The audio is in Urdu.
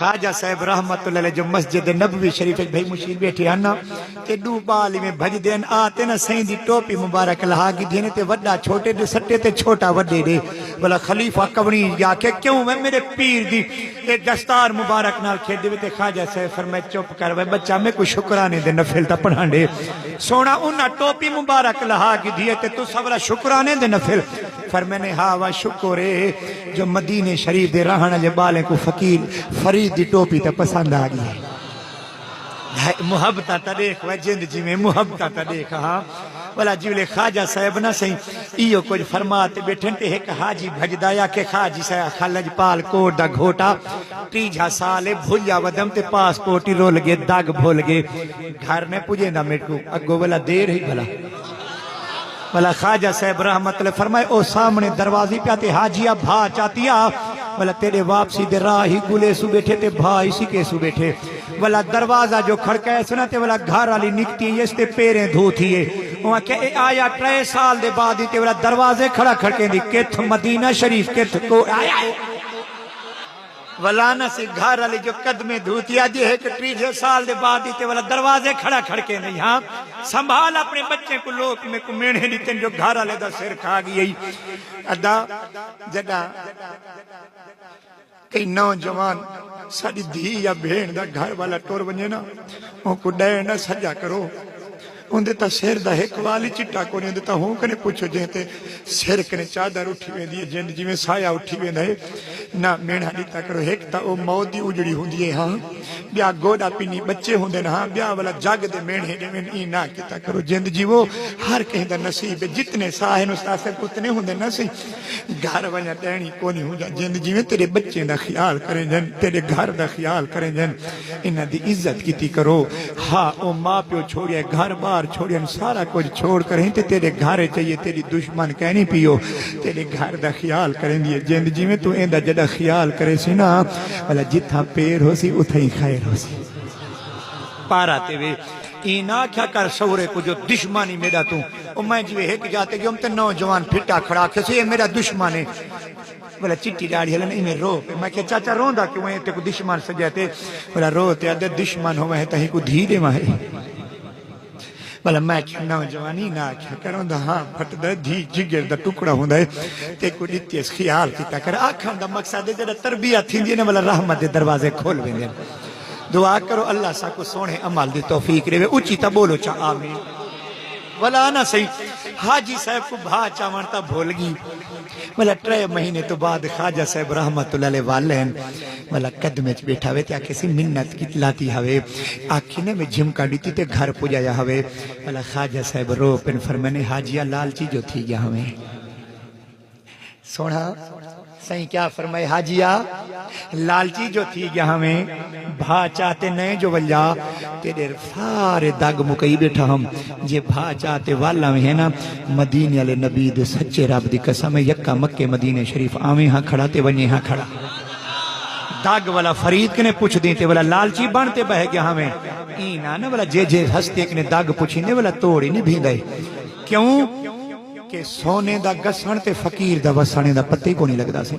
خواجہ صاحب رحمت اللہ علیہ جو مسجد نبوی شریف بھئی مشیر بیٹھے آنا تے دو بالی میں بھج دین آتے نا سین دی ٹوپی مبارک لہا کی دینے تے وڈا چھوٹے دے سٹے تے چھوٹا وڈے دے بلا خلیفہ کونی جا کے کیوں میں میرے پیر دی اے دستار مبارک نال کھیل دے تے خواجہ صاحب فرمائے چپ کر وے بچہ میں کوئی شکرانے دے نفل تا پڑھان دے سونا انہا ٹوپی مبارک لہا کی دیئے تے تو سورا شکرانے دے نفل فرمائے ہاں وہ شکرے جو مدینہ شریف دے رہانا جے بالیں کو فقیر فرید دی ٹوپی تے پسند آگئی ہے محبتہ تا دیکھ وہ جند جی میں محبتہ تا دیکھ ہاں والا جیولے خواجہ صاحب نہ سہیں ایو کچھ فرماتے بیٹھن تے ایک حاجی بھجدایا کہ خواجی صاحب خلج پال کوٹ دا گھوٹا 30 سالے بھویا ودم تے پاسپورٹی رول گے داغ بھول گے گھر نے پوجے نہ میٹکو اگو والا دیر ہی بھلا والا خواجہ صاحب رحمت اللہ فرمائے او سامنے دروازی پیاتے حاجیہ بھا چاہتیا والا تیرے واپسی دے راہی گلے سو بیٹھے تے بھا اسی کے سو بیٹھے والا دروازہ جو کھڑکا ہے سنا تے والا گھر والی نکتی ہے اس تے پیریں دھوتی ہے وہاں کہ آیا 3 سال دے بعد ہی تے والا دروازے کھڑا کھڑکیں دی کتھ مدینہ شریف کتھ کو آیا ولانا سے گھر والی جو قدمیں دھوتی آدھی ہے کہ 3 سال دے بعد ہی تے والا دروازے کھڑا کھڑکیں نہیں ہاں سنبھال اپنے بچے کو لوگ میں کو میڑے دیتے جو گھر والے دا سر کھا گئی ادا جگہ کئی نوجوان ساری دھی یا بھین دا گھر والا ٹور بنجے نا ان کو ڈے نہ سجا کرو ان دیتا سیر دا ایک والی چٹا کو نہیں دیتا ہوں کنے پوچھو جہتے سیر کنے چادر اٹھی وے دیئے جند جی میں سایہ اٹھی وے دے نہ میڑا دیتا کرو ایک تا او موت دی اجڑی ہوں دیئے ہاں بیا گوڑا پینی بچے ہوں دے ہاں بیا والا جاگ دے میڑے دے میں ای نہ کیتا کرو جند جی وہ ہر کہیں دا نصیب ہے جتنے ساہن استاسے اتنے ہوں دے نصیب گھر وجہ دینی کونی ہوں جا جند جی میں تیرے بچے دا خیال کریں جن تیرے گھر دا خیال کریں جن انہا دی عزت کیتی کرو ہاں او ماں پیو چھوڑیا گھر بار چھوڑیا سارا کچھ چھوڑ کریں تے تیرے گھر چاہیے تیری دشمن کہنی پیو تیرے گھر دا خیال کریں دیئے جند جی میں تو اندہ جڑا خیال کرے سی نا والا جتھا پیر ہو سی اتھا ہی خیر ہو سی پارا تے وے اینا کیا کر سورے کو جو دشمانی میرا تو او میں جو ایک جاتے کہ ہم تے نوجوان پھٹا کھڑا کسی یہ میرا دشمن ہے بولا چٹی ڈاڑی ہلن انہیں رو پہ میں کہ چاچا رون دا کیوں ہیں تے کو دشمن سجاتے بولا رو تے ادھر دشمن ہو ہے تہیں کو دھیرے ماہے بلا میں کیا نوجوانی نہ کیا کروں دا ہاں پھٹ دا دھی جگر دا ٹکڑا ہوں دا تے کو دیتی اس خیال کیتا کر آکھاں دا مقصد ہے جڑا تربیت تھی دینے والا رحمت دے دروازے کھول بندے دعا کرو اللہ سا کو سونے عمل دی توفیق رہے اچھی تا بولو چا آمین والا آنا صحیح حاجی صاحب کو بھا چاوانتا بھول گی والا 3 مہینے تو بعد خواجہ صاحب رحمت اللہ علیہ والین والا قدمچ بیٹھا ہوئے تیا کسی منت کی لاتی ہوئے آکھینے میں جھمکا دیتی تے گھر پوجایا ہوئے والا خواجہ صاحب رو پن فرمانے حاجیہ لالچی جو تھی گیا ہمیں سونا صحیح کیا فرمائے حاجیہ لالچی جو تھی گیا ہمیں بھا چاہتے نئے جو وجہ تیرے سارے داغ مکئی بیٹھا ہم جے بھا چاہتے والا میں ہے نا مدینہ علیہ نبی دے سچے رب دی قسم یکا مکہ مدینہ شریف آمیں ہاں کھڑا تے ونی ہاں کھڑا داغ والا فرید کنے پوچھ دیتے والا لالچی بانتے بہ گیا ہمیں اینا نا والا جے ہستے کنے داغ پوچھینے والا توڑی نہیں بھی دے کیوں کہ سونے دا گسن تے فقیر دا وسانے دا پتے کو نہیں لگدا سی